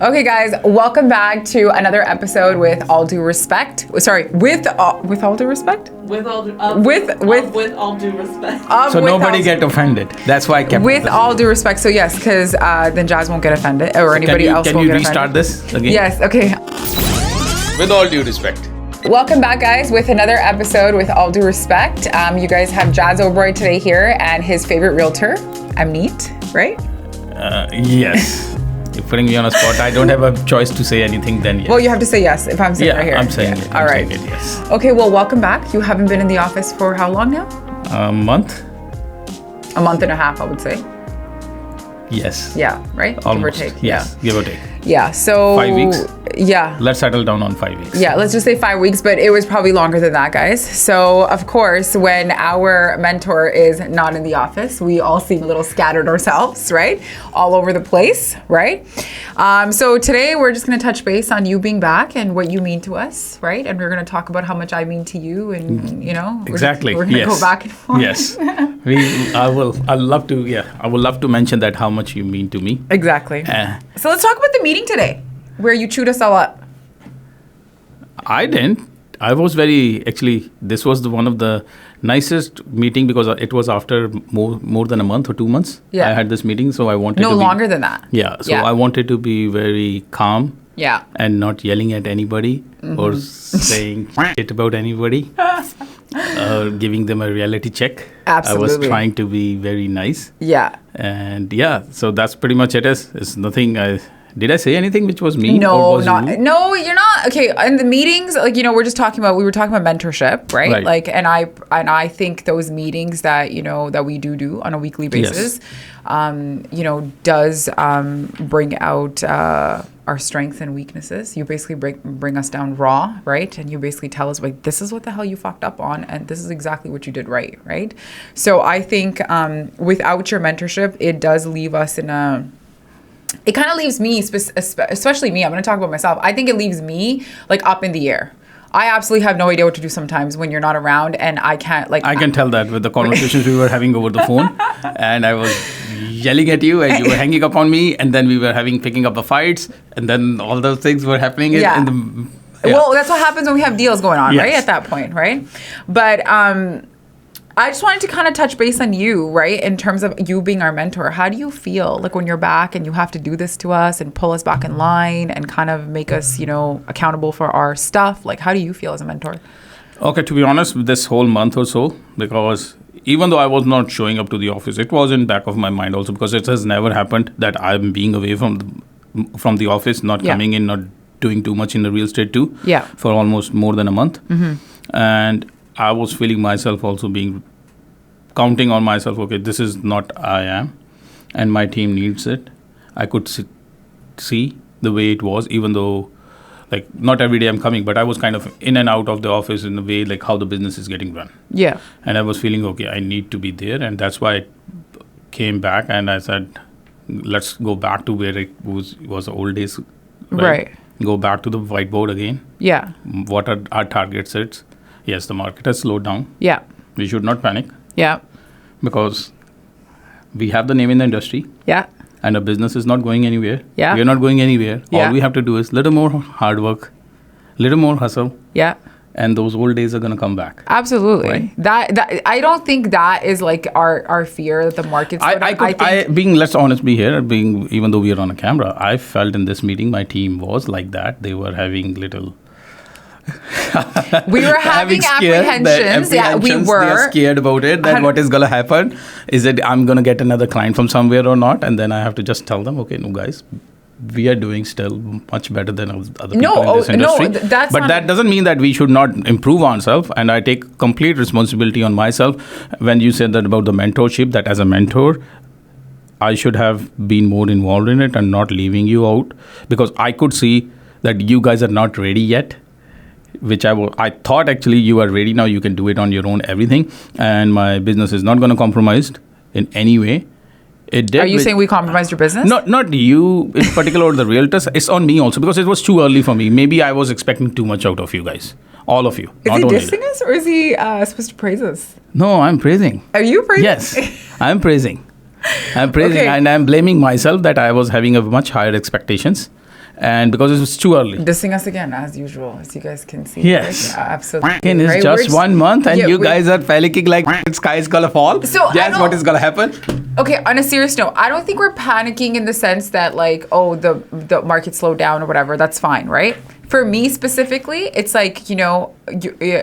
Okay, guys, welcome back to another episode with all due respect. Sorry, with all due respect? With all due respect. So nobody get offended. That's why I kept with all due respect. So yes, because then Jazz won't get offended, or anybody else won't get offended. Can you restart this again? Yes. Okay. With all due respect. Welcome back, guys, with another episode with all due respect. You guys have Jazz Oberoi today here, and his favorite realtor, Amneet, right? Yes. You're putting me on a spot. I don't have a choice to say anything then yes. Well, you have to say yes if I'm saying right here. I'm saying it. All right. Saying it, yes. Okay, well, welcome back. You haven't been in the office for how long now? A month. A month and a half, I would say. Yes. Yeah, right? Almost. Give or take. Yes, give or take. Yeah, so... 5 weeks? Yeah. Let's settle down on 5 weeks. Yeah, let's just say 5 weeks, but it was probably longer than that, guys. So, of course, when our mentor is not in the office, we all seem a little scattered ourselves, right? All over the place, right? So today we're just going to touch base on you being back and what you mean to us, right? And we're going to talk about how much I mean to you and, you know. Exactly. We're going to go back and forth. Yes. I would love to mention that how much you mean to me. Exactly. So let's talk about the meeting today, where you chewed us all up. I didn't. I was this was one of the nicest meeting because it was after more than a month or 2 months. Yeah. I had this meeting, so I wanted No longer than that. Yeah. So I wanted to be very calm. Yeah. And not yelling at anybody or saying shit about anybody or giving them a reality check. Absolutely. I was trying to be very nice. Yeah. And so that's pretty much it. It's nothing. Did I say anything which was mean? No, no, you're not. Okay, in the meetings, we were talking about mentorship, right? Right. Like, and I think those meetings that, that we do on a weekly basis, does bring out our strengths and weaknesses. You basically bring us down raw, right? And you basically tell us, like, this is what the hell you fucked up on, and this is exactly what you did right? So I think without your mentorship, it does leave us it kind of leaves me, especially me, I'm going to talk about myself. I think it leaves me like up in the air. I absolutely have no idea what to do sometimes when you're not around, and I can't I can tell that with the conversations we were having over the phone, and I was yelling at you and you were hanging up on me, and then we were picking up the fights, and then all those things were happening Well, that's what happens when we have deals going on, right? At that point, right? But I just wanted to kind of touch base on you, right? In terms of you being our mentor. How do you feel like when you're back and you have to do this to us and pull us back in line and kind of make us, accountable for our stuff? Like, how do you feel as a mentor? Okay, to be honest, this whole month or so, because even though I was not showing up to the office, it was in back of my mind also, because it has never happened that I'm being away from the office, not coming in, not doing too much in the real estate too, for almost more than a month. Mm-hmm. And I was feeling myself also counting on myself, okay, this is not I am, and my team needs it. I could see the way it was, even though, like, not every day I'm coming, but I was kind of in and out of the office in the way, like, how the business is getting run. Yeah. And I was feeling, okay, I need to be there, and that's why I came back, and I said, let's go back to where it was the old days. Right. Go back to the whiteboard again. Yeah. What are our target sets? Yes, the market has slowed down. Yeah. We should not panic. Yeah. Because we have the name in the industry. Yeah. And our business is not going anywhere. Yeah. We are not going anywhere. Yeah. All we have to do is little more hard work, little more hustle. Yeah. And those old days are going to come back. Absolutely. Right? That I don't think that is like our fear that the market's let's honest be here, even though we are on a camera, I felt in this meeting my team was like that. They were having little... we were having apprehensions. Yeah, we were. They are scared about it, that what is going to happen. Is it I'm going to get another client from somewhere or not? And then I have to just tell them, okay, no, guys, we are doing still much better than other people in this industry. But that doesn't mean that we should not improve ourselves. And I take complete responsibility on myself. When you said that about the mentorship, that as a mentor, I should have been more involved in it and not leaving you out, because I could see that you guys are not ready yet. Which I thought actually you are ready now, you can do it on your own, everything. And my business is not going to compromise in any way. It did. Are you saying we compromised your business? Not you in particular or the realtors. It's on me also, because it was too early for me. Maybe I was expecting too much out of you guys. All of you. Is he dissing us, or is he supposed to praise us? No, I'm praising. Are you praising? Yes, I'm praising. I'm praising, and I'm blaming myself that I was having a much higher expectations. And because it was too early. Dissing us again, as usual, as you guys can see. Yes. Right? Yeah, absolutely. It's right? just 1 month and you guys are panicking like sky is gonna fall. So Guess what is gonna happen? Okay, on a serious note, I don't think we're panicking in the sense that like, oh, the market slowed down or whatever. That's fine, right? For me specifically, it's like, you know,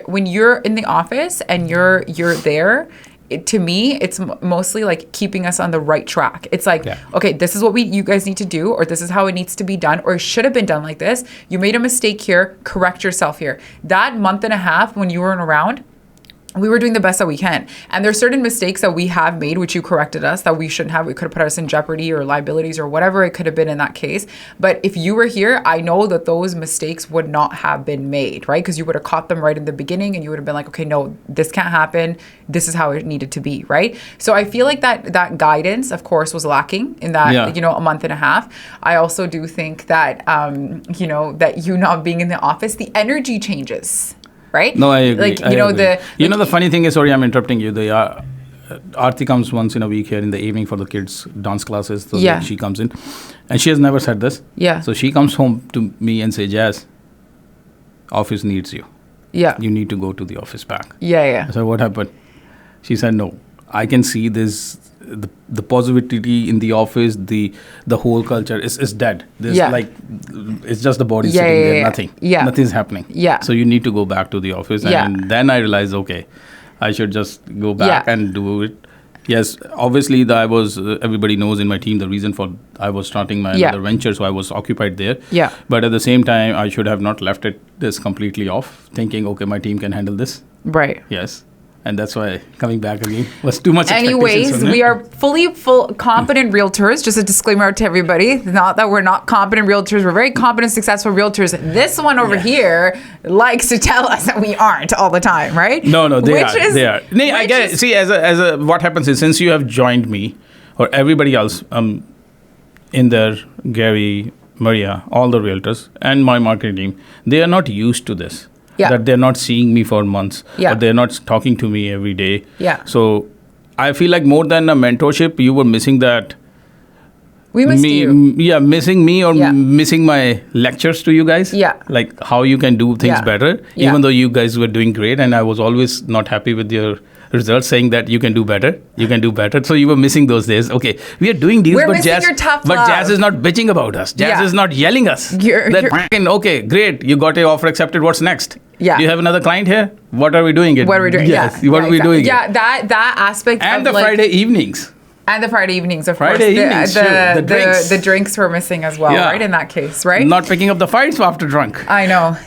when you're in the office and you're there, to me, it's mostly like keeping us on the right track. It's like, okay, this is what you guys need to do, or this is how it needs to be done, or it should have been done like this. You made a mistake here, correct yourself here. That month and a half when you weren't around, we were doing the best that we can. And there's certain mistakes that we have made, which you corrected us, that we shouldn't have. We could have put us in jeopardy or liabilities or whatever it could have been in that case. But if you were here, I know that those mistakes would not have been made, right? Because you would have caught them right in the beginning and you would have been like, okay, no, this can't happen. This is how it needed to be, right? So I feel like that guidance, of course, was lacking in that, you know, a month and a half. I also do think that, you know, that you not being in the office, the energy changes. Right? No, I agree. Like, you know, agree. The funny thing is, sorry, I'm interrupting you. The Aarti comes once in a week here in the evening for the kids' dance classes. So she comes in. And she has never said this. Yeah. So she comes home to me and says, Jazz, office needs you. Yeah. You need to go to the office back. Yeah. I said, what happened? She said, no, I can see this. The positivity in the office, the whole culture is dead. There's like, it's just the body sitting there, nothing. Nothing's happening. Yeah. So you need to go back to the office. And then I realized, okay, I should just go back and do it. Yes, obviously everybody knows in my team the reason for I was starting my other venture, so I was occupied there. Yeah. But at the same time, I should have not left this completely off, thinking, okay, my team can handle this. Right. Yes. And that's why coming back again was too much. Anyways, we are full competent realtors. Just a disclaimer to everybody. Not that we're not competent realtors. We're very competent, successful realtors. This one over here likes to tell us that we aren't all the time, right? No, they are. No, I get it. See, as a what happens is, since you have joined me, or everybody else in there, Gary, Maria, all the realtors, and my marketing team, they are not used to this. Yeah. That they're not seeing me for months. Yeah. Or they're not talking to me every day. Yeah. So I feel like more than a mentorship, you were missing that. We missed you. Yeah, missing me or missing my lectures to you guys. Yeah. Like how you can do things better. Yeah. Even though you guys were doing great and I was always not happy with your results, saying that you can do better. So you were missing those days. Okay, we are doing deals, but Jazz is not bitching about us. Jazz is not yelling us. Okay, great. You got your offer accepted. What's next? Yeah. Do you have another client here? What are we doing? What are we doing? Yes. What are we doing? Yeah, that aspect. And the Friday evenings. And the Friday evenings, of course. The drinks were missing as well, right? In that case, right? Not picking up the fights after drunk. I know.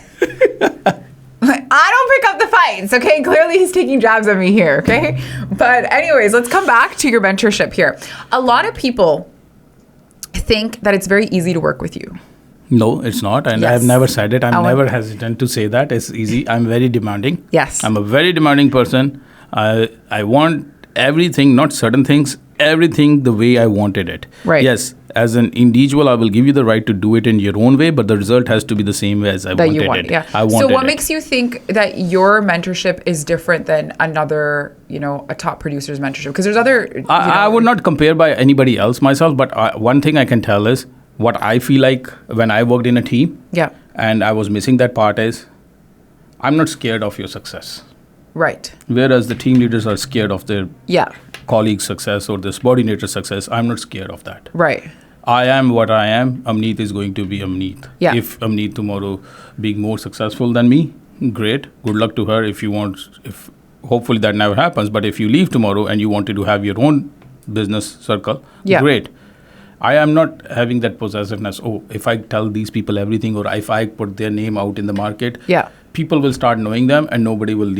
I don't pick up the fights, okay? Clearly he's taking jabs at me here, okay? But anyways, let's come back to your mentorship here. A lot of people think that it's very easy to work with you. No, it's not. And I have never said it. I'm never hesitant to say that. It's easy. I'm very demanding. Yes. I'm a very demanding person. I want everything, not certain things, everything the way I wanted it. Right. Yes, as an individual, I will give you the right to do it in your own way, but the result has to be the same way as I wanted it. Yeah. So what makes you think that your mentorship is different than another, a top producer's mentorship? Because there's other... I would not compare by anybody else myself, but one thing I can tell is what I feel like when I worked in a team and I was missing that part is I'm not scared of your success. Right. Whereas the team leaders are scared of their colleague's success or their subordinator's success. I'm not scared of that. Right. I am what I am. Amneet is going to be Amneet. Yeah. If Amneet tomorrow being more successful than me, great. Good luck to her. If hopefully that never happens. But if you leave tomorrow and you wanted to have your own business circle, great. I am not having that possessiveness. Oh, if I tell these people everything or if I put their name out in the market, people will start knowing them and nobody will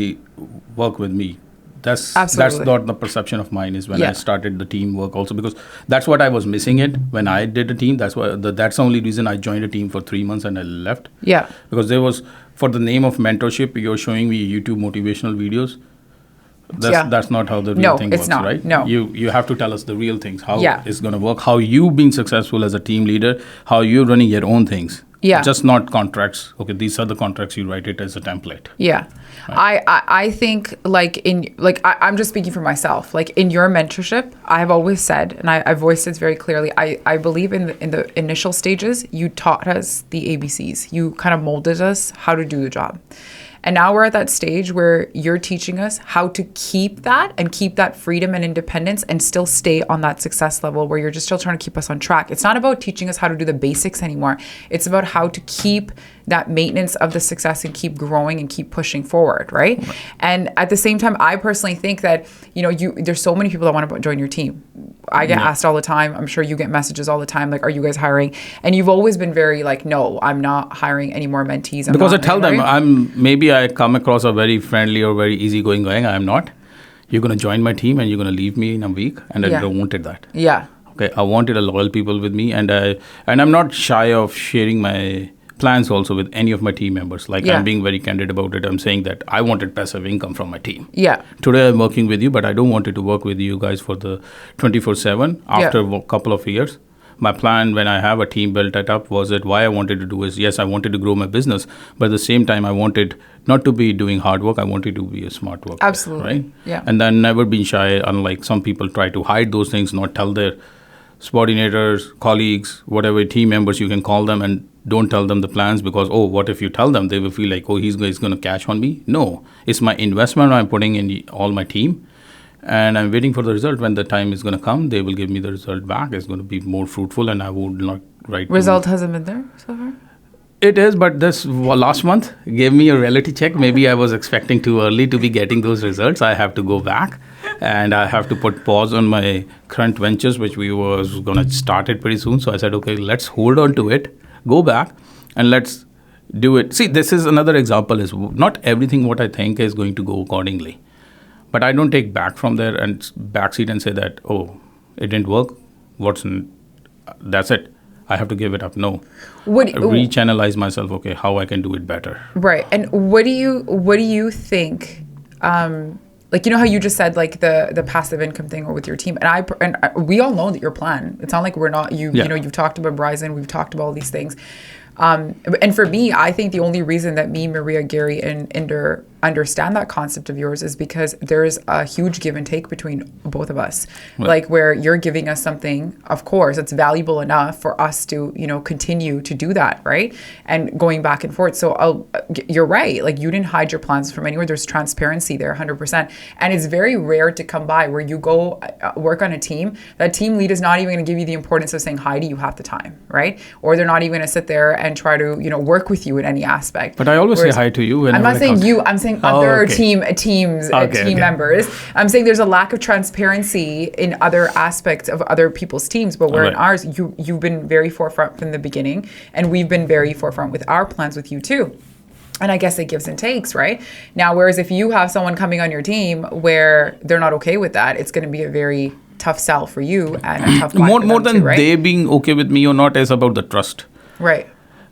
work with me. That's not the perception of mine is when I started the team work also, because that's what I was missing it when I did a team. That's why that's the only reason I joined a team for 3 months and I left. Yeah. Because there was, for the name of mentorship, you're showing me YouTube motivational videos. That's not how the real thing works, right? No, you have to tell us the real things, how it's going to work, how you've been successful as a team leader, how you're running your own things. Yeah. Just not contracts. Okay, these are the contracts. You write it as a template. Yeah. I think I'm just speaking for myself. Like in your mentorship, I've always said, and I voiced this very clearly, I believe in the initial stages, you taught us the ABCs. You kind of molded us how to do the job. And now we're at that stage where you're teaching us how to keep that freedom and independence and still stay on that success level where you're just still trying to keep us on track. It's not about teaching us how to do the basics anymore. It's about how to keep that maintenance of the success and keep growing and keep pushing forward, right? And at the same time, I personally think that, there's so many people that want to join your team. I get asked all the time. I'm sure you get messages all the time, like, are you guys hiring? And you've always been very like, no, I'm not hiring any more mentees. Because I tell them, I come across a very friendly or very easygoing guy. I'm not. You're going to join my team and you're going to leave me in a week. And I don't wanted that. Yeah. Okay. I wanted a loyal people with me. And I'm not shy of sharing my plans also with any of my team members. I'm being very candid about it. I'm saying that I wanted passive income from my team. Yeah. Today I'm working with you, but I don't want to work with you guys for the 24/7 after a couple of years. My plan when I have a team built it up was that why I wanted to do is, yes, I wanted to grow my business, but at the same time, I wanted not to be doing hard work. I wanted to be a smart worker. Absolutely. Right? Yeah. And then never been shy, unlike some people try to hide those things, not tell their subordinators, colleagues, whatever team members you can call them, and don't tell them the plans because, what if you tell them? They will feel like, he's going to cash on me. No, it's my investment I'm putting in all my team. And I'm waiting for the result. When the time is going to come, they will give me the result back. It's going to be more fruitful, and I would not write. Result hasn't been there so far? It is, but this last month gave me a reality check. Maybe I was expecting too early to be getting those results. I have to go back, and I have to put pause on my current ventures, which we was going to start it pretty soon. So I said, okay, let's hold on to it, go back, and let's do it. See, this is another example. Is not everything what I think is going to go accordingly. But I don't take back from there and backseat and say that, it didn't work. That's it. I have to give it up. No. Rechannelize myself. Okay, how I can do it better. Right. And what do you think? How you just said, like the passive income thing or with your team, and we all know that your plan. It's not like we're not. You've talked about Verizon. We've talked about all these things. And for me, I think the only reason that me, Maria, Gary, and Inder understand that concept of yours is because there's a huge give and take between both of us. Right. Like where you're giving us something, of course, it's valuable enough for us to, continue to do that, right? And going back and forth. So you're right. Like you didn't hide your plans from anywhere. There's transparency there, 100%. And it's very rare to come by where you go work on a team. That team lead is not even going to give you the importance of saying hi to you half the time, right? Or they're not even going to sit there and try to, work with you in any aspect. But I always say hi to you. I'm not saying you. I'm saying other team members. I'm saying there's a lack of transparency in other aspects of other people's teams, but where in ours, you've been very forefront from the beginning, and we've been very forefront with our plans with you too. And I guess it gives and takes, right? Now, whereas if you have someone coming on your team where they're not okay with that, it's going to be a very tough sell for you and a tough more than too, right? They being okay with me or not is about the trust. Right.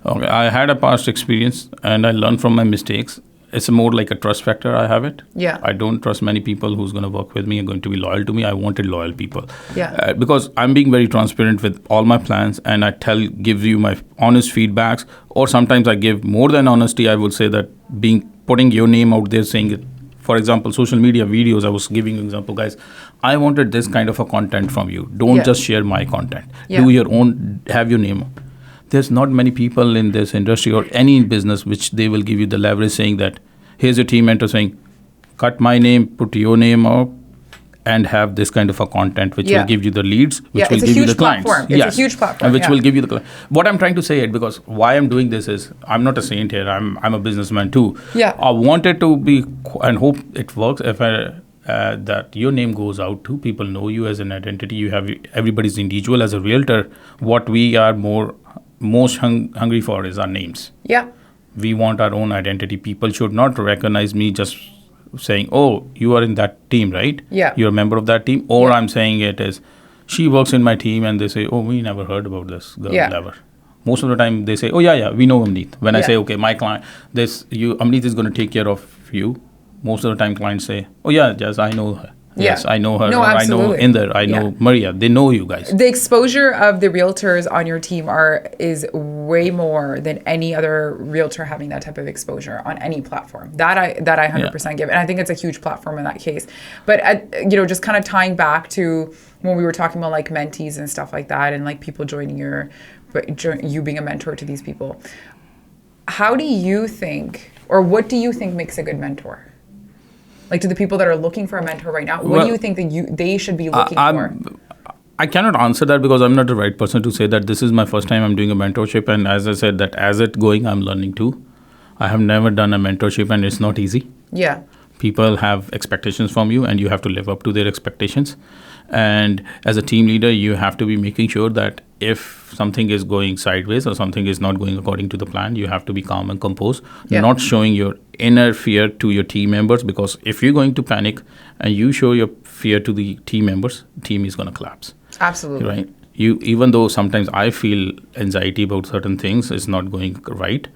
Okay, I had a past experience and I learned from my mistakes. It's more like a trust factor. I have it. Yeah. I don't trust many people who's going to work with me and going to be loyal to me. I wanted loyal people. Yeah. Because I'm being very transparent with all my plans, and I give you my honest feedbacks. Or sometimes I give more than honesty. I would say that putting your name out there, saying it. For example, social media videos. I was giving you an example, guys. I wanted this kind of a content from you. Don't just share my content. Yeah. Do your own. Have your name. There's not many people in this industry or any business which they will give you the leverage saying that, here's your team mentor saying, cut my name, put your name up, and have this kind of a content which will give you the leads, which will give you the clients. It's a huge platform. And which will give you the clients. What I'm trying to say because why I'm doing this is, I'm not a saint here. I'm a businessman too. Yeah. I wanted to be, and hope it works, if that your name goes out to people know you as an identity. You have everybody's individual as a realtor. What we are most hungry for is our names. Yeah. We want our own identity. People should not recognize me just saying, you are in that team, right? Yeah. You're a member of that team. Or I'm saying it is, she works in my team, and they say, we never heard about this girl ever. Most of the time they say, we know Amneet. When I say, okay, my client, Amneet is going to take care of you. Most of the time clients say, yes, I know her. Yes, I know her. No, Or I know absolutely. Inder. I know Maria. They know you guys. The exposure of the realtors on your team is way more than any other realtor having that type of exposure on any platform. That I 100% give, and I think it's a huge platform in that case. But just kind of tying back to when we were talking about like mentees and stuff like that, and like people joining you being a mentor to these people. How do you think, or what do you think makes a good mentor? Like to the people that are looking for a mentor right now, what do you think that they should be looking for? I cannot answer that because I'm not the right person to say that this is my first time I'm doing a mentorship. And as I said, that as it going, I'm learning too. I have never done a mentorship and it's not easy. Yeah. People have expectations from you and you have to live up to their expectations. And as a team leader, you have to be making sure that if something is going sideways or something is not going according to the plan, you have to be calm and composed, not showing your inner fear to your team members, because if you're going to panic and you show your fear to the team members, team is going to collapse. Absolutely. Right? Even though sometimes I feel anxiety about certain things, it's not going right,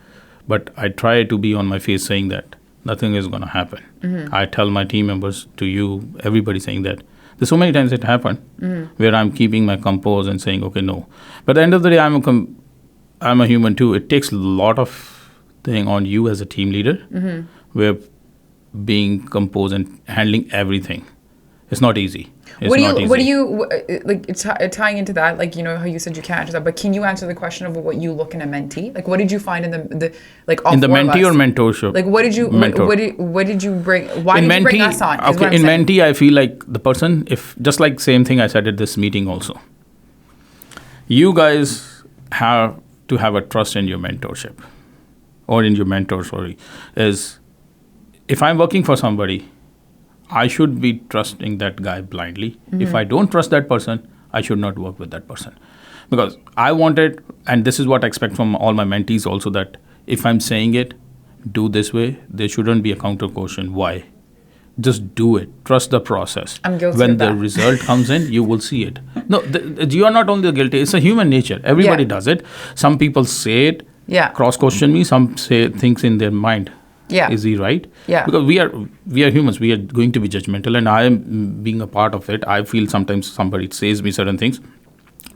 but I try to be on my face saying that nothing is going to happen. Mm-hmm. I tell my team members, to you, everybody saying that. There's so many times it happened where I'm keeping my compose and saying, okay, no. But at the end of the day, I'm a human too. It takes a lot of thing on you as a team leader, where being composed and handling everything. It's not easy. What do you tying into that? Like, how you said you can't answer that, but can you answer the question of what you look in a mentee? Like, what did you find in the all in the mentee or mentorship? Like, what did you what did you bring? Why did you bring us on? Okay, in mentee, I feel like the person, if just like same thing I said at this meeting also. You guys have to have a trust in your mentorship, or in your mentor. Is if I'm working for somebody, I should be trusting that guy blindly. Mm-hmm. If I don't trust that person, I should not work with that person. Because I wanted, and this is what I expect from all my mentees also, that if I'm saying it, do this way, there shouldn't be a counter question. Why? Just do it. Trust the process. I'm guilty when of that. The result comes in, you will see it. No, you are not only guilty. It's a human nature. Everybody does it. Some people say it, cross-question me. Some say things in their mind. Yeah. Is he right? Yeah. Because we are humans. We are going to be judgmental, and I am being a part of it. I feel sometimes somebody says me certain things.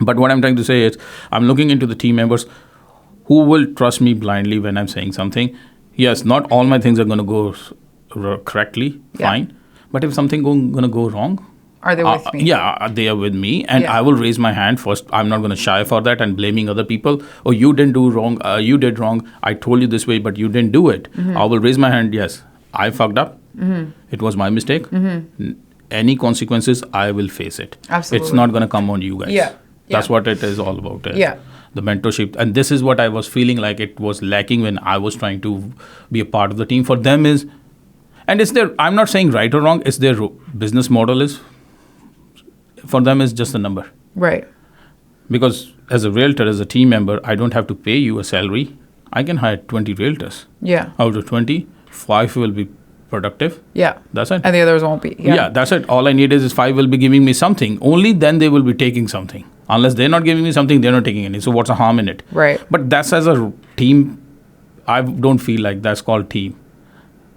But what I'm trying to say is, I'm looking into the team members who will trust me blindly when I'm saying something. Yes, not all my things are going to go correctly, fine. But if something going to go wrong, are they with me? Yeah, they are with me, and I will raise my hand first. I'm not going to shy for that and blaming other people. Oh, you didn't do wrong. You did wrong. I told you this way, but you didn't do it. Mm-hmm. I will raise my hand. Yes, I fucked up. Mm-hmm. It was my mistake. Mm-hmm. Any consequences, I will face it. Absolutely. It's not going to come on you guys. Yeah. That's what it is all about. Yeah. The mentorship. And this is what I was feeling like it was lacking when I was trying to be a part of the team. For them is, and it's their, I'm not saying right or wrong, it's their business model is, for them is just a number. Right. Because as a realtor, as a team member, I don't have to pay you a salary. I can hire 20 realtors. Yeah. Out of 20, 5 will be productive. Yeah. That's it. And the others won't be. Yeah, that's it. All I need is 5 will be giving me something. Only then they will be taking something. Unless they're not giving me something, they're not taking any. So what's the harm in it? Right. But that's as a team, I don't feel like that's called team.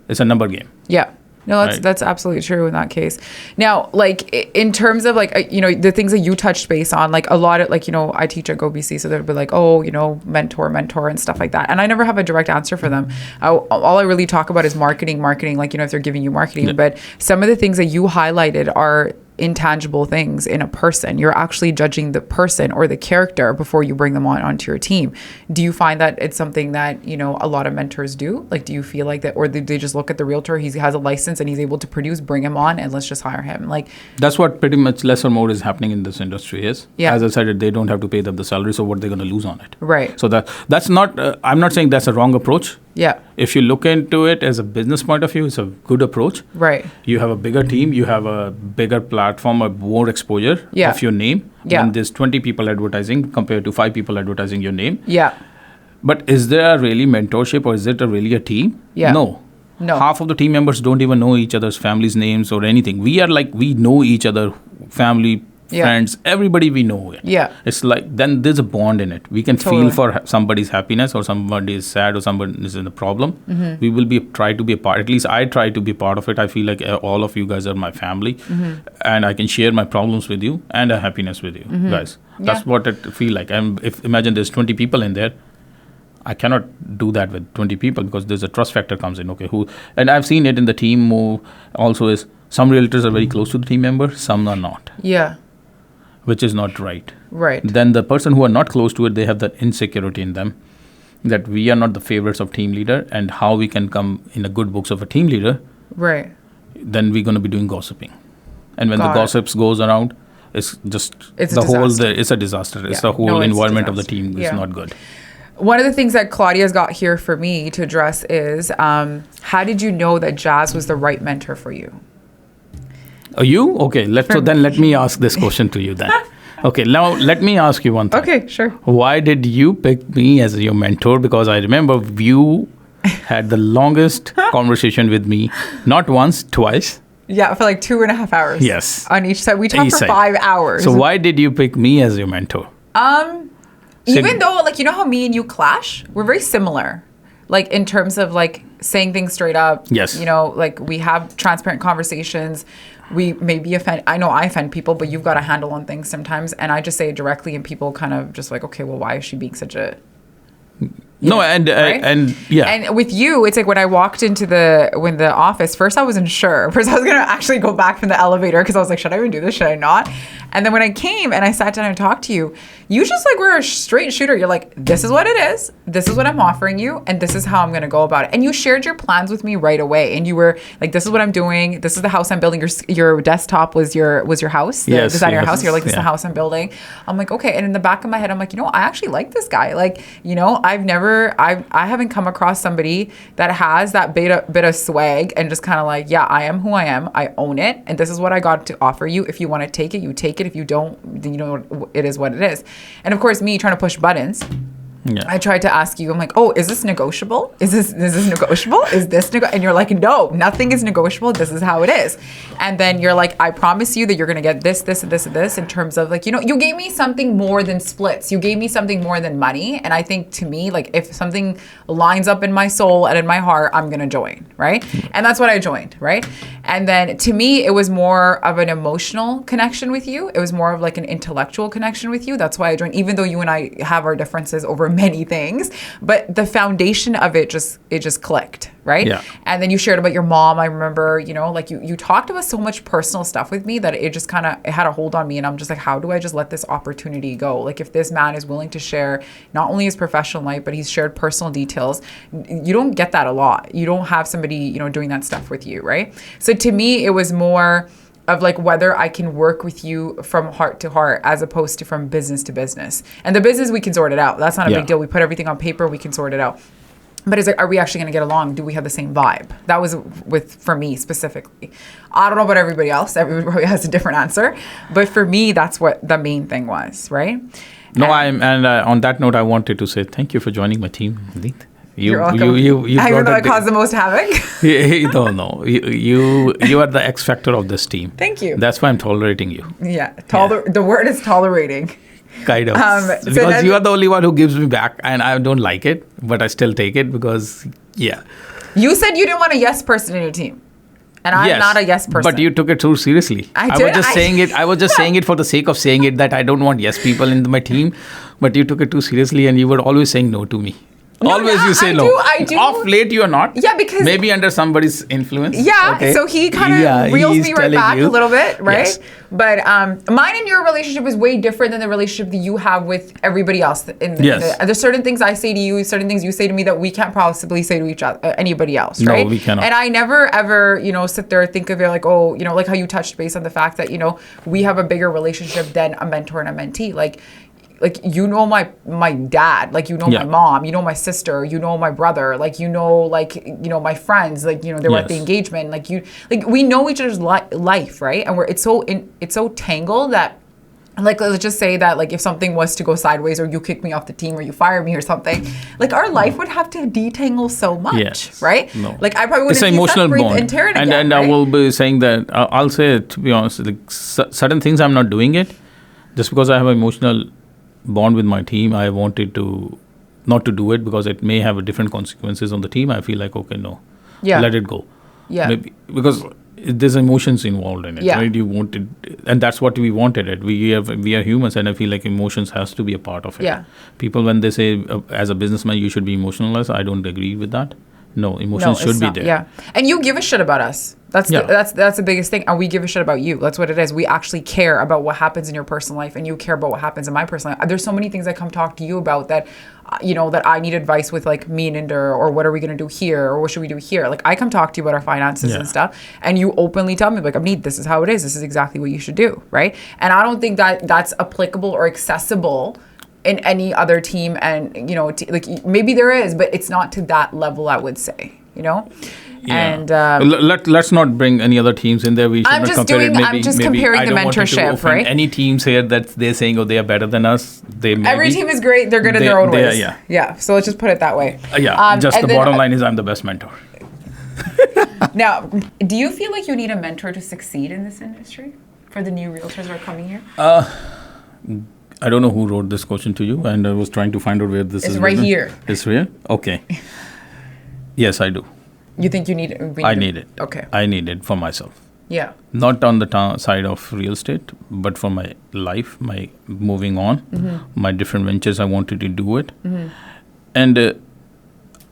It's a number game. Yeah. No, that's absolutely true in that case. Now, like in terms of like, the things that you touched base on, like a lot of like, I teach at GoBC, so they'll be like, oh, mentor and stuff like that. And I never have a direct answer for them. All I really talk about is marketing, like, if they're giving you marketing. Yeah. But some of the things that you highlighted are intangible things in a person. You're actually judging the person or the character before you bring them onto your team. Do you find that it's something that, a lot of mentors do? Like, do you feel like that, or do they just look at the realtor, he has a license and he's able to produce, bring him on and let's just hire him? Like, that's what pretty much less or more is happening in this industry is. Yeah. As I said, they don't have to pay them the salary, so what are they going to lose on it? Right. So that's not, I'm not saying that's a wrong approach. Yeah. If you look into it as a business point of view, it's a good approach. Right. You have a bigger team, you have a bigger platform, a more exposure of your name. Yeah. When there's 20 people advertising compared to 5 people advertising your name. Yeah. But is there really mentorship, or is it really a team? Yeah. No. Half of the team members don't even know each other's families' names or anything. We are like, we know each other, family, friends, everybody we know. Yeah. It's like, then there's a bond in it. We can Totally. feel for somebody's happiness, or somebody is sad, or somebody is in a problem. We will try to be a part. At least I try to be part of it. I feel like all of you guys are my family, and I can share my problems with you and a happiness with you guys. That's what it feel like. And if imagine there's 20 people in there, I cannot do that with 20 people, because there's a trust factor comes in. Okay, and I've seen it in the team move also, is some realtors are very close to the team member, some are not. Yeah. Which is not right. Right. Then the person who are not close to it, they have that insecurity in them, that we are not the favorites of team leader, and how we can come in the good books of a team leader. Right. Then we're going to be doing gossiping. And when Got the it. gossips goes around, it's just It's a the whole, disaster. it's a disaster. It's Yeah. the whole No, it's a environment of the disaster. team Yeah. is not good. One of the things that Claudia's got here for me to address is, how did you know that Jazz was the right mentor for you? You? Okay, so then let me ask this question to you then. Okay, now let me ask you one thing. Okay, sure. Why did you pick me as your mentor? Because I remember you had the longest conversation with me, not once, twice. Yeah, for like 2.5 hours. Yes. On each side. We talked Each for side. 5 hours. So why did you pick me as your mentor? Even though, like, you know how me and you clash? We're very similar. Like, in terms of, like, saying things straight up. Yes. You know, like, we have transparent conversations. We maybe offend. I know I offend people, but you've got a handle on things sometimes. And I just say it directly, and people kind of just like, okay, well, why is she being such a... No, right? and yeah. And with you, it's like when I walked into the office, first I wasn't sure. First I was going to actually go back from the elevator because I was like, should I even do this? Should I not? And then when I came and I sat down and talked to you, you just like were a straight shooter. You're like, this is what it is. This is what I'm offering you. And this is how I'm going to go about it. And you shared your plans with me right away. And you were like, this is what I'm doing. This is the house I'm building. Your desktop was your house. The Yes, design of your yes. house. You're like, this is the Yeah. house I'm building. I'm like, okay. And in the back of my head, I'm like, you know, I actually like this guy. Like, you know, I haven't come across somebody that has that bit of swag and just kind of like, yeah, I am who I am. I own it. And this is what I got to offer you. If you want to take it, you take it. If you don't, then you know, it is what it is. And of course, me trying to push buttons. Yeah. I tried to ask you, I'm like, oh, is this negotiable? Is this negotiable? Is this And you're like, no, nothing is negotiable. This is how it is. And then you're like, I promise you that you're going to get this, this, and this, and this in terms of like, you know, you gave me something more than splits. You gave me something more than money. And I think to me, like if something lines up in my soul and in my heart, I'm going to join, right? And that's what I joined, right? And then to me, it was more of an emotional connection with you. It was more of like an intellectual connection with you. That's why I joined, even though you and I have our differences over many things, but the foundation of it just clicked, right? Yeah. And then you shared about your mom. I remember, you know, like you talked about so much personal stuff with me that it just kind of had a hold on me. And I'm just like, how do I just let this opportunity go? Like if this man is willing to share not only his professional life, but he's shared personal details. You don't get that a lot. You don't have somebody, you know, doing that stuff with you, right? So to me, it was more of like whether I can work with you from heart to heart as opposed to from business to business. And the business, we can sort it out. That's not a big deal. We put everything on paper, we can sort it out. But it's like, are we actually going to get along? Do we have the same vibe? That was for me specifically. I don't know about everybody else. Everybody probably has a different answer. But for me, that's what the main thing was, right? No, on that note, I wanted to say thank you for joining my team, Amneet. You're welcome. You Even though I caused the most havoc. No. You are the X factor of this team. Thank you. That's why I'm tolerating you. Yeah. The word is tolerating. Kind of. So because then- you are the only one who gives me back, and I don't like it, but I still take it because, yeah. You said you didn't want a yes person in your team. And I'm Yes, not a yes person. But you took it too seriously. I was did. just saying it. I was just saying it for the sake of saying it, that I don't want yes people in my team. But you took it too seriously, and you were always saying no to me. No, Always yeah, you say I no. I do. Off late you are not. Yeah, because... Maybe under somebody's influence. Yeah, Okay. so he kind of reels he's me right telling back you. a little bit, right? Yes. But mine and your relationship is way different than the relationship that you have with everybody else. Yes. There's certain things I say to you, certain things you say to me that we can't possibly say to each other, anybody else, No, right? we cannot. And I never ever, you know, sit there and think of it like, oh, you know, like how you touched base on the fact that, you know, we have a bigger relationship than a mentor and a mentee. Like you know my dad, like you know my mom, you know my sister, you know my brother, like you know my friends, like you know they were at the engagement, like we know each other's life, right? And it's so tangled that like, let's just say that, like, if something was to go sideways, or you kick me off the team, or you fire me or something, like, our life would have to detangle so much, right? No. Like, I probably wouldn't it's an emotional bond. and tear it again, and right? I will be saying that, I'll say it, to be honest, like, certain things I'm not doing it just because I have an emotional bond with my team. I wanted to not to do it because it may have a different consequences on the team. I feel like, okay, no, let it go. Yeah. Maybe because there's emotions involved in it, right? You wanted, and that's what we wanted it. We are humans, and I feel like emotions has to be a part of it. Yeah. People, when they say as a businessman you should be emotionless, I don't agree with that. No, emotions should be there. Yeah, and you give a shit about us. That's the biggest thing, and we give a shit about you. That's what it is. We actually care about what happens in your personal life, and you care about what happens in my personal life. There's so many things I come talk to you about that, that I need advice with, like me and Inder, or what are we gonna do here, or what should we do here? Like, I come talk to you about our finances and stuff, and you openly tell me, like, Amneet, this is how it is. This is exactly what you should do, right? And I don't think that that's applicable or accessible in any other team, and like, maybe there is, but it's not to that level, I would say, And let's not bring any other teams in there. We should not compare it. I'm just comparing the mentorship, right? Any teams here that they're saying, oh, they are better than us. Every team is great. They're good in their own ways. Yeah. So let's just put it that way. Just the bottom line is I'm the best mentor. Now, do you feel like you need a mentor to succeed in this industry for the new realtors who are coming here? I don't know who wrote this question to you, and I was trying to find out where this is. It's right here. It's here? Okay. Yes, I do. You think you need it? I need it. Okay. I need it for myself. Yeah. Not on the side of real estate, but for my life, my moving on, my different ventures, I wanted to do it. And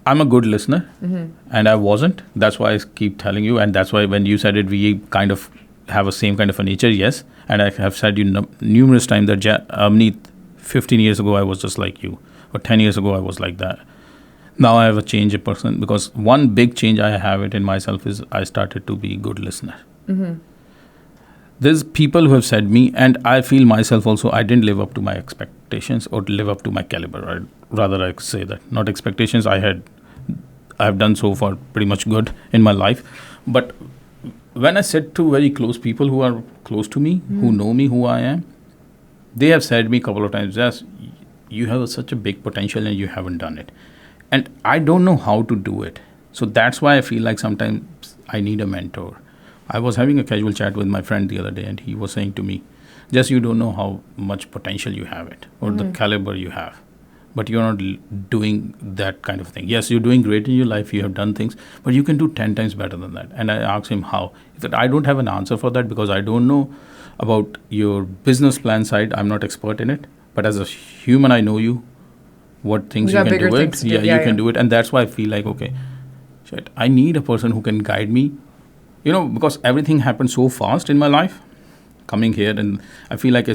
I'm a good listener, and I wasn't. That's why I keep telling you, and that's why when you said it, we kind of have a same kind of a nature, yes. And I have said you numerous times that, Amneet, 15 years ago I was just like you, or 10 years ago I was like that. Now I have a change of person, because one big change I have it in myself is I started to be a good listener. There's people who have said me, and I feel myself also, I didn't live up to my expectations or live up to my caliber. Rather, I say that. Not expectations, I've done so far pretty much good in my life. But when I said to very close people who are close to me, who know me, who I am, they have said me a couple of times, yes, you have such a big potential and you haven't done it. And I don't know how to do it. So that's why I feel like sometimes I need a mentor. I was having a casual chat with my friend the other day, and he was saying to me, just you don't know how much potential you have it, or the caliber you have, but you're not doing that kind of thing. Yes, you're doing great in your life, you have done things, but you can do 10 times better than that. And I asked him how. He said, I don't have an answer for that, because I don't know about your business plan side. I'm not expert in it, but as a human, I know you, what things you can do it. You can do it. And that's why I feel like, okay, shit, I need a person who can guide me, because everything happened so fast in my life coming here, and I feel like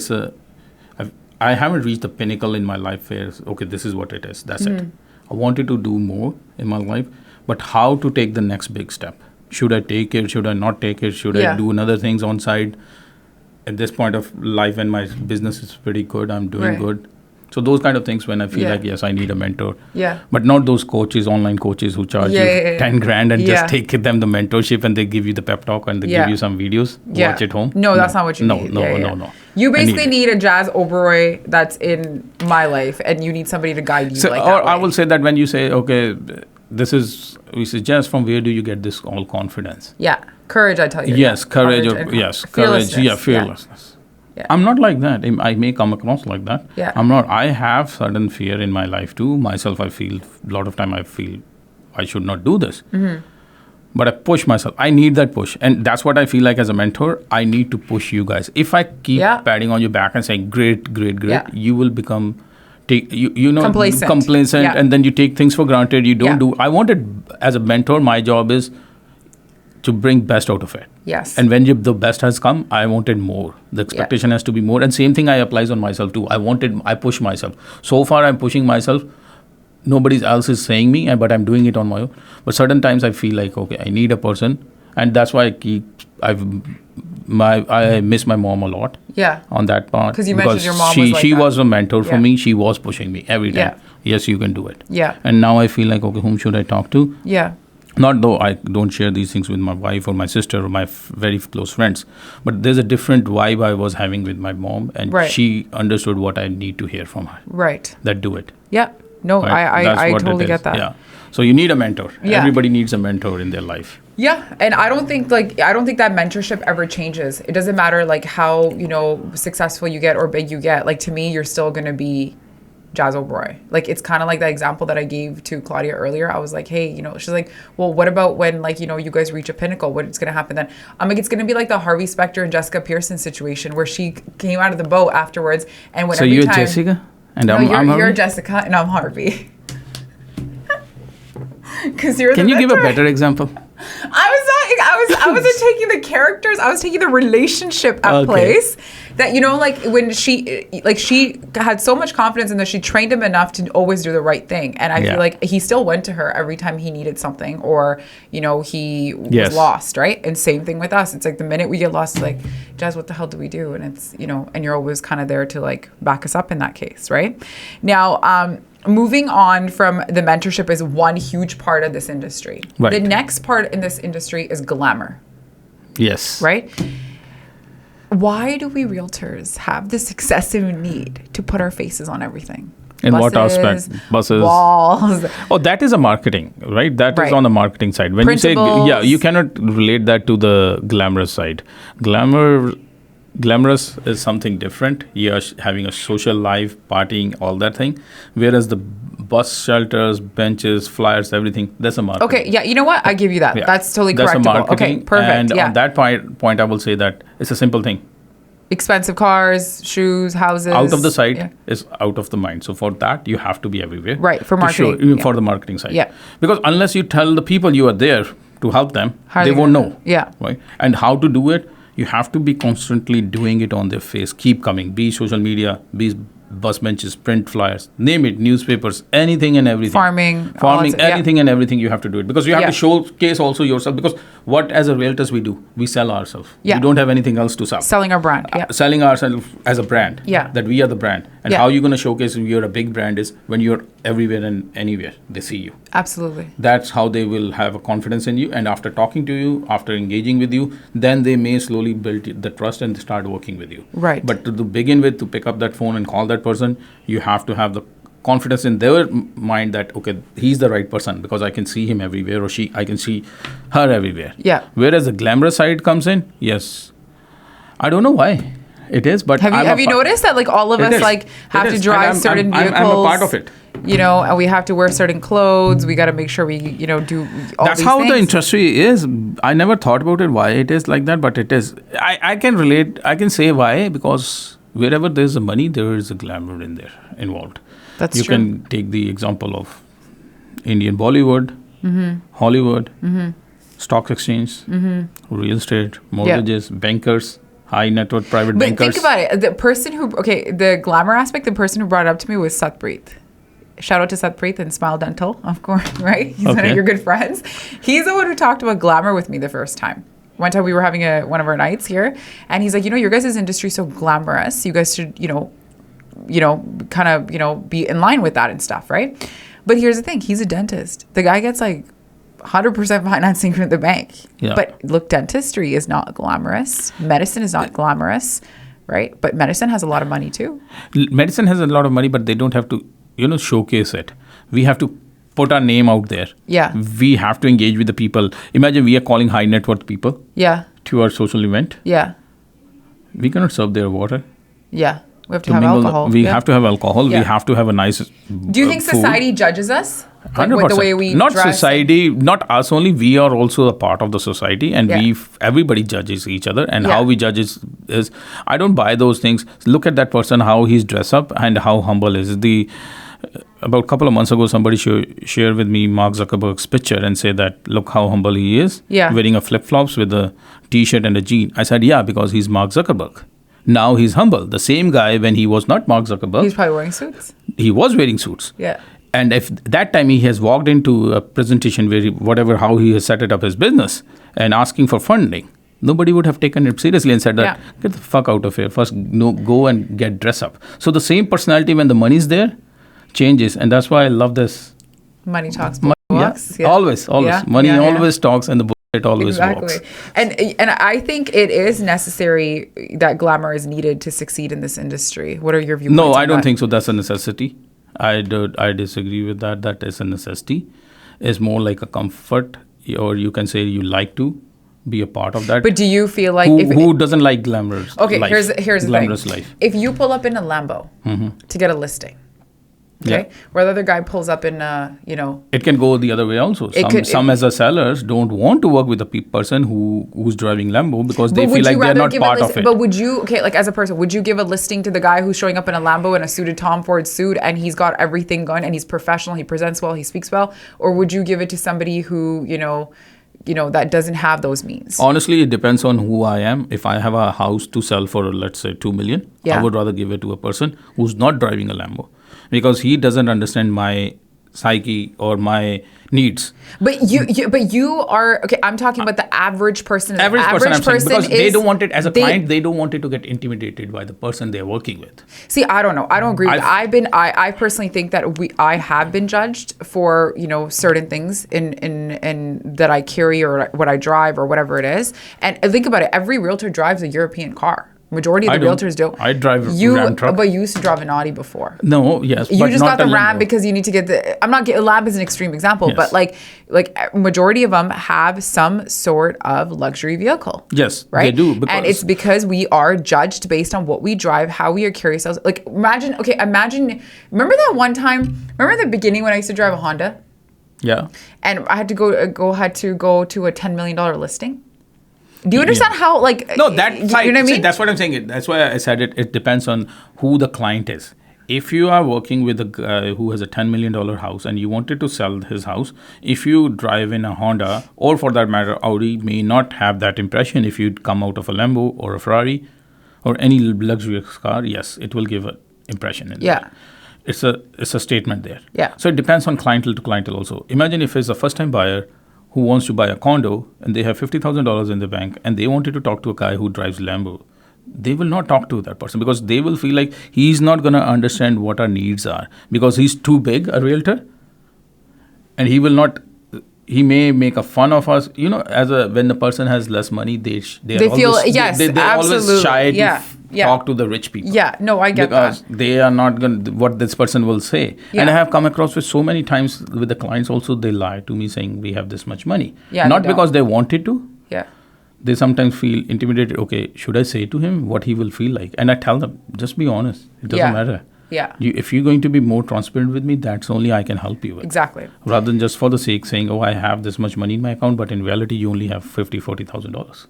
I haven't reached the pinnacle in my life where, okay, this is what it is. That's it. I wanted to do more in my life, but how to take the next big step? Should I take it? Should I not take it? Should I do another things on side? At this point of life, when my business is pretty good, I'm doing good. So those kind of things when I feel like, yes, I need a mentor. Yeah. But not those coaches, online coaches who charge you 10 grand and just take them the mentorship, and they give you the pep talk and they give you some videos. Watch it home. No, that's not what you need. No. You basically need a Jazz Oberoi that's in my life, and you need somebody to guide you so, like or that way. I will say that when you say, okay, we say, Jazz, from where do you get this all confidence? Yeah. Courage, I tell you. Yes, courage. Courage. Yeah, fearlessness. Yeah. I'm not like that. I may come across like that. Yeah. I'm not. I have certain fear in my life too. Myself, I feel a lot of time I feel I should not do this. But I push myself. I need that push. And that's what I feel like as a mentor. I need to push you guys. If I keep patting on your back and saying, great, you will become complacent, and then you take things for granted. You don't do. I wanted, as a mentor, my job is to bring best out of it. Yes. And when the best has come, I wanted more. The expectation has to be more. And same thing I applies on myself too. I push myself. So far I'm pushing myself. Nobody else is saying me, but I'm doing it on my own. But certain times I feel like, okay, I need a person. And that's why I miss my mom a lot. Yeah. On that part. Because you mentioned your mom she was a mentor for me. She was pushing me every time. Yes, you can do it. Yeah. And now I feel like, okay, whom should I talk to? Yeah. Not though I don't share these things with my wife or my sister or my very close friends, but there's a different vibe I was having with my mom, and Right. she understood what I need to hear from her. Right. That do it. Yeah. No, Right? That's I what it totally is. get that. Yeah. So you need a mentor. Yeah. Everybody needs a mentor in their life. Yeah, and I don't think that mentorship ever changes. It doesn't matter like how, successful you get or big you get. Like, to me, you're still going to be Oberoi. Like, it's kind of like that example that I gave to Claudia earlier. I was like, hey, she's like, well, what about when, like, you guys reach a pinnacle? What's going to happen then? I'm like, it's going to be like the Harvey Specter and Jessica Pearson situation where she came out of the boat afterwards and when So every you're time, Jessica and no, I'm you're Harvey? Jessica and I'm Harvey. Because you're Can the you give a mentor. better example? I wasn't taking the characters. I was taking the relationship at Okay. place. That like when she had so much confidence in that she trained him enough to always do the right thing, and I Yeah. feel like he still went to her every time he needed something or he was Yes. lost, right? And same thing with us. It's like the minute we get lost, like, Jazz, what the hell do we do? And it's and you're always kind of there to like back us up in that case, right? Now, moving on from the mentorship is one huge part of this industry. Right. The next part in this industry is glamour, Yes. right? Why do we realtors have this excessive need to put our faces on everything? In what aspect? Buses. Walls. Oh, that is a marketing, right? That is Right. on the marketing side. When you say, Principles. you cannot relate that to the glamorous side. Glamorous is something different. You're having a social life, partying, all that thing. Whereas the bus shelters, benches, flyers, everything, that's a marketing. Okay, yeah, you know what? I give you that. Yeah. That's totally That's a correctable. marketing. Okay, perfect. And yeah. on that point, I will say that it's a simple thing. Expensive cars, shoes, houses. Out of the sight Yeah. is out of the mind. So for that, you have to be everywhere. Right, for to show- marketing, even yeah. for the marketing side. Yeah. Because unless you tell the people you are there to help them, How are they they won't gonna- know. Yeah. Right. And how to do it? You have to be constantly doing it on their face. Keep coming. Be social media, be bus benches, print flyers, name it, newspapers, anything and everything. Farming, all that- yeah. anything and everything you have to do it. Because you have Yeah. to showcase also yourself. Because what as a realtors we do? We sell ourselves. Yeah. We don't have anything else to sell. Selling our brand. Yeah. Selling ourselves as a brand. Yeah. That we are the brand. And Yeah. how you're going to showcase you're a big brand is when you're everywhere and anywhere they see you. Absolutely. That's how they will have a confidence in you. And after talking to you, after engaging with you, then they may slowly build the trust and start working with you. Right. But to begin with, to pick up that phone and call that person, you have to have the confidence in their mind that, okay, he's the right person because I can see him everywhere or I can see her everywhere. Yeah. Whereas the glamorous side comes in, yes. I don't know why it is, but Have you noticed that like all of It us is. like have It to is. drive And certain vehicles? I'm a part of it. And we have to wear certain clothes. We got to make sure we do all That's these how things. the industry is. I never thought about it, why it is like that, but it is. I can relate. I can say why, because wherever there's a money, there is a glamour in there involved. That's you true. can take the example of Indian Bollywood, Hollywood, stock exchange, real estate, mortgages, bankers, high net worth private But bankers. think about it. The glamour aspect, the person who brought it up to me was Satpreet. Shout out to Satpreet and Smile Dental, of course, right? He's one of Okay. your good friends. He's the one who talked about glamour with me the first time. One time we were having one of our nights here, and he's like, your guys' industry is so glamorous. You guys should, kind of, be in line with that and stuff, right? But here's the thing. He's a dentist. The guy gets like 100% financing from the bank. Yeah. But look, dentistry is not glamorous. Medicine is not glamorous, right? But medicine has a lot of money too. Medicine has a lot of money, but they don't have to, showcase it. We have to put our name out there. Yeah. We have to engage with the people. Imagine we are calling high net worth people Yeah. to our social event. Yeah. We cannot serve their water. Yeah. We have to To have mingle, alcohol. we Yeah. have to have alcohol. Yeah. We have to have a nice. Do you think food. society judges us? Like with 100%. the way we not dress? society, not us only. We are also a part of the society, and Yeah. everybody judges each other. And Yeah. how we judge is I don't buy those things. Look at that person, how he's dressed up, and how humble is about a couple of months ago, somebody shared with me Mark Zuckerberg's picture and said that, look how humble he is, Yeah. wearing a flip-flops with a T-shirt and a jean. I said, yeah, because he's Mark Zuckerberg. Now he's humble. The same guy, when he was not Mark Zuckerberg, He's probably wearing suits. he was wearing suits. Yeah. And if that time he has walked into a presentation where how he has set it up his business and asking for funding, nobody would have taken it seriously and said that, Yeah. get the fuck out of here. First, go and get dress up. So the same personality when the money's there changes. And that's why I love this. Money talks. talks. Yeah. Always. Yeah. Money Yeah, yeah. always talks, and the bullshit always Exactly. walks. And I think it is necessary that glamour is needed to succeed in this industry. What are your viewpoints? No, I on don't that? think so. That's a necessity. I disagree with that. That is a necessity. It's more like a comfort, or you can say you like to be a part of that. But do you feel like who doesn't like glamorous? Okay, life, here's the glamorous thing. life. If you pull up in a Lambo to get a listing, okay, where the other guy pulls up in a, it can go the other way also. Some as a sellers don't want to work with a person who's driving Lambo because they feel like they're not part of it. But would you, like as a person, would you give a listing to the guy who's showing up in a Lambo in a suited Tom Ford suit and he's got everything going and he's professional, he presents well, he speaks well, or would you give it to somebody who that doesn't have those means? Honestly, it depends on who I am. If I have a house to sell for, let's say, 2 million, I would rather give it to a person who's not driving a Lambo because he doesn't understand my psyche or my needs. But you are okay. I'm talking about the average person. Average person because they don't want it as a client. They don't want it to get intimidated by the person they're working with. See, I don't know. I don't agree. I personally think that I have been judged for certain things in that I carry or what I drive or whatever it is. And think about it. Every realtor drives a European car. Majority of the realtors don't. I drive a Ram truck. But you used to drive an Audi before. No, yes. You but just not got the Lambo. Ram because you need to get the. I'm not getting Lab is an extreme example, Yes. but like majority of them have some sort of luxury vehicle. Yes, right. they do. And it's because we are judged based on what we drive, how we are carry ourselves. Like imagine. Remember that one time? Remember the beginning when I used to drive a Honda? Yeah. And I had to go to a $10 million listing. Do you understand how, like... No, that's you know what I mean? That's what I'm saying. That's why I said it. It depends on who the client is. If you are working with a guy who has a $10 million house and you wanted to sell his house, if you drive in a Honda, or for that matter, Audi may not have that impression. If you come out of a Lambo or a Ferrari or any luxurious car, yes, it will give an impression in there. It's a statement there. Yeah. So it depends on clientele to clientele also. Imagine if it's a first-time buyer who wants to buy a condo and they have $50,000 in the bank and they wanted to talk to a guy who drives Lambo, they will not talk to that person because they will feel like he's not going to understand what our needs are because he's too big a realtor and he may make a fun of us. When the person has less money, they always shy to talk to the rich people. Yeah, no, I get because that. they are not going to, what this person will say. Yeah. And I have come across with so many times with the clients also, they lie to me saying we have this much money. Yeah, not because they wanted to. Yeah. They sometimes feel intimidated. Okay, should I say to him what he will feel like? And I tell them, just be honest. It doesn't matter. Yeah. If you're going to be more transparent with me, that's only I can help you with. Exactly. Rather than just for the sake saying, oh, I have this much money in my account, but in reality, you only have $40,000.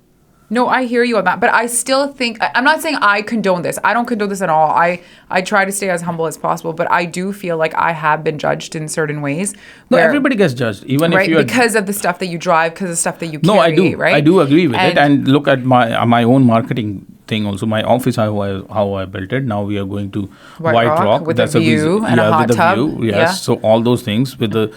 No, I hear you on that, but I still think I'm not saying I condone this. I don't condone this at all. I try to stay as humble as possible, but I do feel like I have been judged in certain ways. No, everybody gets judged, even if you are because of the stuff that you drive, because of the stuff that you carry. No, I do. Right? I do agree with it, and look at my own marketing thing also. My office, how I built it. Now we are going to White Rock with a view and a hot tub. View, yes. Yeah. So all those things with the.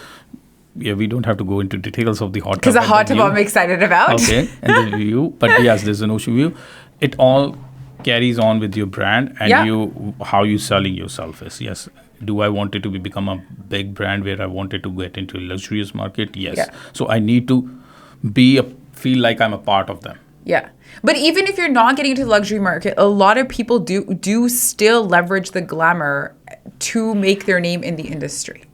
Yeah, we don't have to go into details of the hot tub. Because the hot tub I'm excited about. Okay, and the view. But yes, there's an ocean view. It all carries on with your brand and how you selling yourself is. Yes. Do I want it to become a big brand where I wanted to get into a luxurious market? Yes. Yeah. So I need to feel like I'm a part of them. Yeah. But even if you're not getting into the luxury market, a lot of people do still leverage the glamour to make their name in the industry.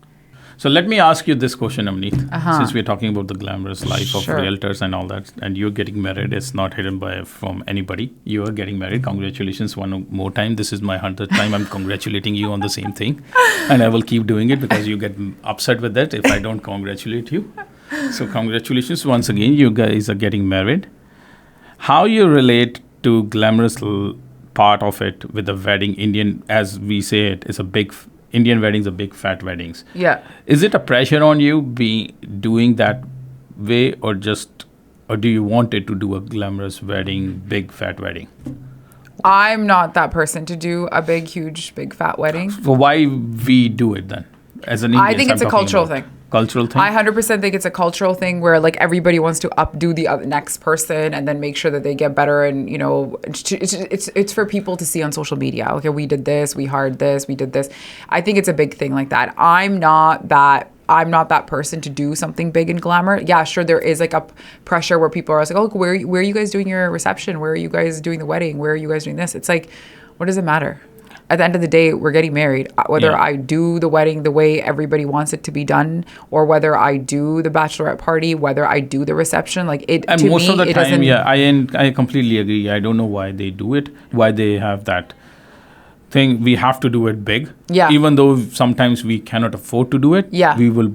So let me ask you this question, Amneet. Since we're talking about the glamorous life of realtors and all that, and you're getting married, it's not hidden from anybody. You are getting married. Congratulations one more time. This is my 100th time. I'm congratulating you on the same thing. And I will keep doing it because you get upset with that if I don't congratulate you. So congratulations once again. You guys are getting married. How you relate to glamorous part of it with the wedding, Indian, as we say it, is a big... Indian weddings are big fat weddings. Yeah. Is it a pressure on you doing that way or do you want it to do a glamorous wedding, big fat wedding? I'm not that person to do a big, huge, big fat wedding. So why we do it then? As an Indian, I think it's a cultural thing. Cultural thing? I 100% think it's a cultural thing where like everybody wants to updo the next person and then make sure that they get better, and it's for people to see on social media. Okay, we did this, we hired this, we did this. I think it's a big thing like that. I'm not that. I'm not that person to do something big in Glamour. Yeah, sure, there is like a pressure where people are like, oh, where are you guys doing your reception? Where are you guys doing the wedding? Where are you guys doing this? It's like, what does it matter? At the end of the day, we're getting married. Whether I do the wedding the way everybody wants it to be done, or whether I do the bachelorette party, whether I do the reception, like it. And to most me, of the it time, doesn't. I completely agree. I don't know why they do it, why they have that thing. We have to do it big. Yeah. Even though sometimes we cannot afford to do it. Yeah. We will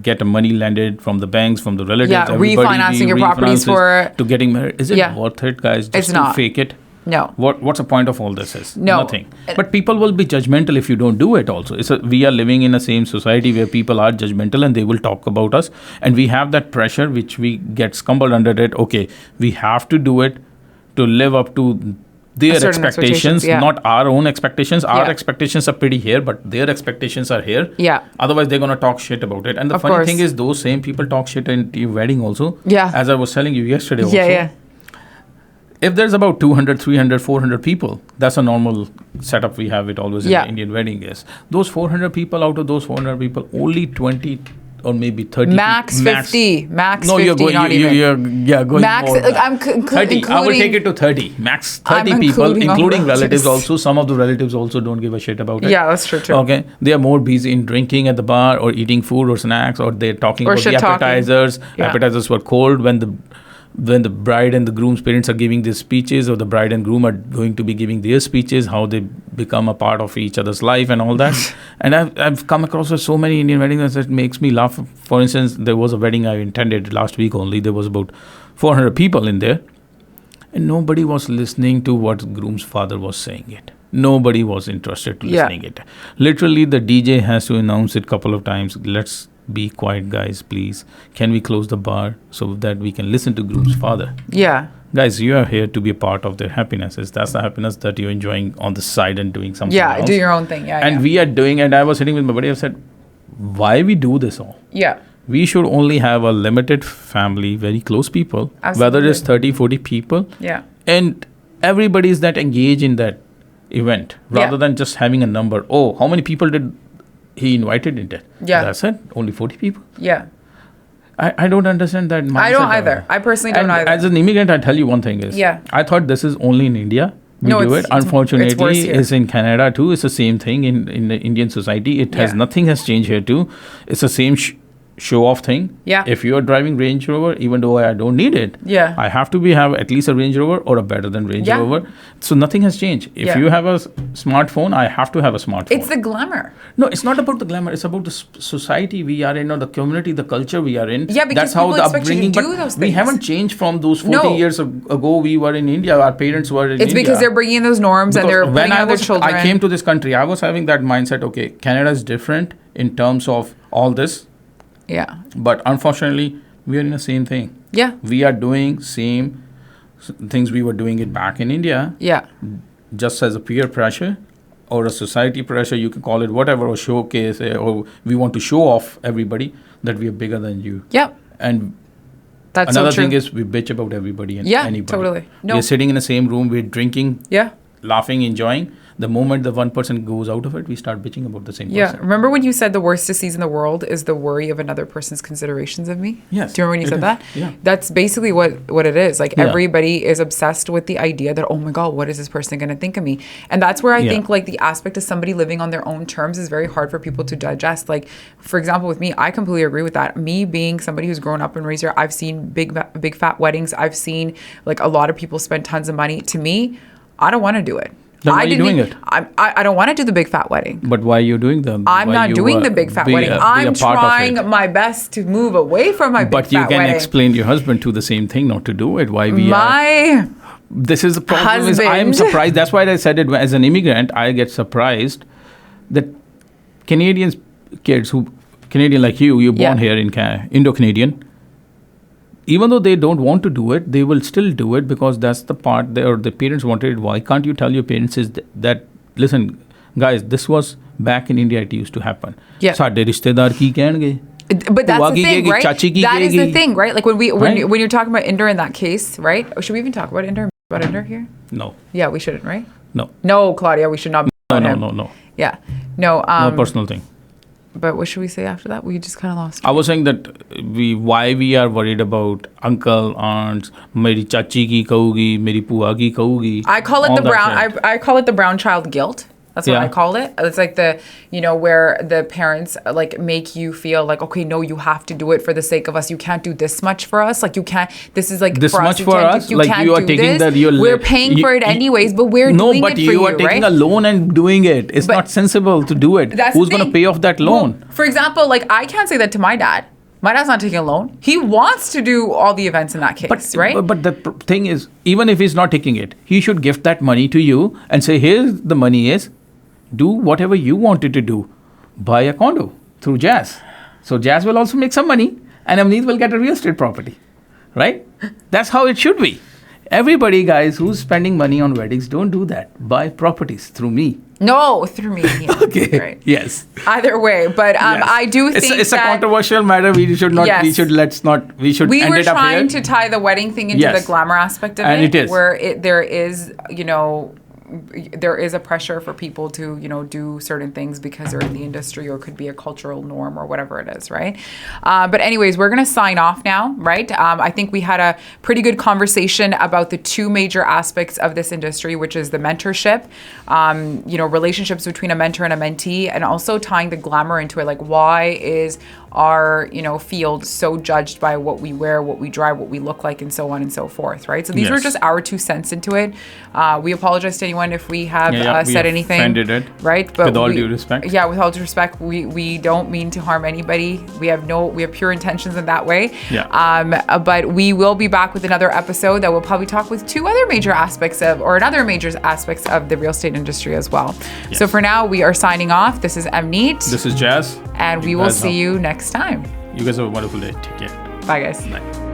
get a money lended from the banks, from the relatives. Yeah, refinancing your properties for to getting married. Is it worth it, guys? Just it's to not. fake it. No. What's the point of all this? Is No. nothing. But people will be judgmental if you don't do it. Also, we are living in the same society where people are judgmental and they will talk about us, and we have that pressure which we get scumbled under it. Okay, we have to do it to live up to their expectations, not our own expectations. Our expectations are pretty here, but their expectations are here. Yeah. Otherwise, they're gonna talk shit about it. And the funny thing is, those same people talk shit in your wedding also. Yeah. As I was telling you yesterday. Also. Yeah. If there's about 200, 300, 400 people, that's a normal setup we have it always in Indian wedding is. Those 400 people, out of those 400 people, only 20 or maybe 30. Max 50. Max no, 50, you're going, not even. You're going Max, more. like, I'm 30. I will take it to 30. Max 30 people, including relatives also. Some of the relatives also don't give a shit about it. Yeah, that's true too. Okay. They are more busy in drinking at the bar or eating food or snacks, or they're talking about the appetizers. Appetizers were cold when the bride and the groom's parents are giving these speeches, or the bride and groom are going to be giving their speeches, how they become a part of each other's life and all that. And I've come across with so many Indian weddings that makes me laugh. For instance, there was a wedding I attended last week only. There was about 400 people in there, and nobody was listening to what groom's father was saying it. Nobody was interested to listening it. Literally, the DJ has to announce it a couple of times. Let's be quiet, guys, please. Can we close the bar so that we can listen to groom's father? Yeah. Guys, you are here to be a part of their happinesses. That's the happiness that you're enjoying on the side and doing something else. Do your own thing. And we are doing, and I was sitting with my buddy, I said, why we do this all? Yeah. We should only have a limited family, very close people, Absolutely. whether it's 30, 40 people. Yeah. And everybody is that engaged in that event, rather than just having a number. Oh, how many people did he invited in it? Yeah. That's it? Only 40 people? Yeah. I don't understand that mindset. I don't either. I personally don't either. As an immigrant, I tell you one thing is, I thought this is only in India. We do it. Unfortunately, it's in Canada too. It's the same thing in the Indian society. It has nothing has changed here too. It's the same show-off thing. Yeah. If you are driving Range Rover, even though I don't need it, I have to have at least a Range Rover or a better than Range Rover. So nothing has changed. If you have a smartphone, I have to have a smartphone. It's the glamour. No, it's not about the glamour. It's about the society we are in, or the community, the culture we are in. Yeah, because that's how the expect upbringing. You to do those things. We haven't changed from those 40 years ago. We were in India. Our parents were in India. It's because they're bringing in those norms and they're putting on their children. I came to this country, I was having that mindset. Okay, Canada is different in terms of all this. Yeah. But unfortunately, we are in the same thing. Yeah. We are doing same things we were doing it back in India. Yeah. Just as a peer pressure or a society pressure, you can call it whatever, or showcase, or we want to show off everybody that we are bigger than you. Yep. And that's another so true. thing is we bitch about everybody and anybody. Totally. No. We're sitting in the same room, we're drinking, laughing, enjoying. The moment the one person goes out of it, we start bitching about the same person. Yeah. Remember when you said the worst disease in the world is the worry of another person's considerations of me? Yes. Do you remember when you said that? Yeah. That's basically what it is. Like everybody is obsessed with the idea that, oh my God, what is this person going to think of me? And that's where I think like the aspect of somebody living on their own terms is very hard for people to digest. Like, for example, with me, I completely agree with that. Me being somebody who's grown up and raised here, I've seen big fat weddings. I've seen like a lot of people spend tons of money. To me, I don't want to do it. Then why are you doing it? I don't want to do the big fat wedding. But why are you doing them? I'm not doing the big fat wedding. I'm trying my best to move away from my big fat wedding. But you can explain to your husband to the same thing, not to do it. Why we are... This is the problem. Is I'm surprised. That's why I said it. As an immigrant, I get surprised that Canadians, kids who... Canadian like you're born here in Indo-Canadian, even though they don't want to do it, they will still do it because that's the part the parents wanted it. Why can't you tell your parents that listen, guys, this was back in India, it used to happen. Yeah. Saade rishtedar ki kehnge? But that's the thing, right? That is the thing, right? Like when you're talking about Inder in that case, right? Should we even talk about Inder here? No. Yeah, we shouldn't, right? No. No, Claudia, we should not. No. Yeah. No. No personal thing. But what should we say after that? We just kind of lost. I was saying that why we are worried about uncle, aunts, meri chachi ki kahogi, meri pua ki kahogi. I call it the brown. I call it the brown child guilt. That's what I call it. It's like where the parents like make you feel like, okay, no, you have to do it for the sake of us. You can't do this much for us. Like you can't. This is like this for much us. for us. You like can't you are do taking this. that. We're paying for it anyways, but we're doing it for you. No, but you are taking a loan and doing it. It's not sensible to do it. Who's going to pay off that loan? Well, for example, like I can't say that to my dad. My dad's not taking a loan. He wants to do all the events in that case, right? But the thing is, even if he's not taking it, he should gift that money to you and say, here's the money is. Do whatever you wanted to do. Buy a condo through Jazz. So Jazz will also make some money and Amneet will get a real estate property. Right? That's how it should be. Everybody, guys, who's spending money on weddings, don't do that. Buy properties through me. No, through me. Yeah. Okay. Right. Yes. Either way, but yes. I do think it's a controversial matter. We should not. Yes. We should. Let's not. We should. We end were it up trying here. to tie the wedding thing into the glamour aspect of and it is. where there is, there is a pressure for people to, do certain things because they're in the industry or could be a cultural norm or whatever it is, right? But anyways, we're going to sign off now, right? I think we had a pretty good conversation about the two major aspects of this industry, which is the mentorship, relationships between a mentor and a mentee, and also tying the glamour into it. Like, why is our field so judged by what we wear, what we drive, what we look like, and so on and so forth, right? So these were just our 2 cents into it. We apologize to anyone if we have said anything, offended it, right? But with all due respect. Yeah, with all due respect, we don't mean to harm anybody. We have pure intentions in that way. Yeah. But we will be back with another episode that will probably talk with another major aspects of the real estate industry as well. Yes. So for now, we are signing off. This is Amneet. This is Jazz. And we will see you next time. You guys have a wonderful day. Take care. Bye, guys. Bye.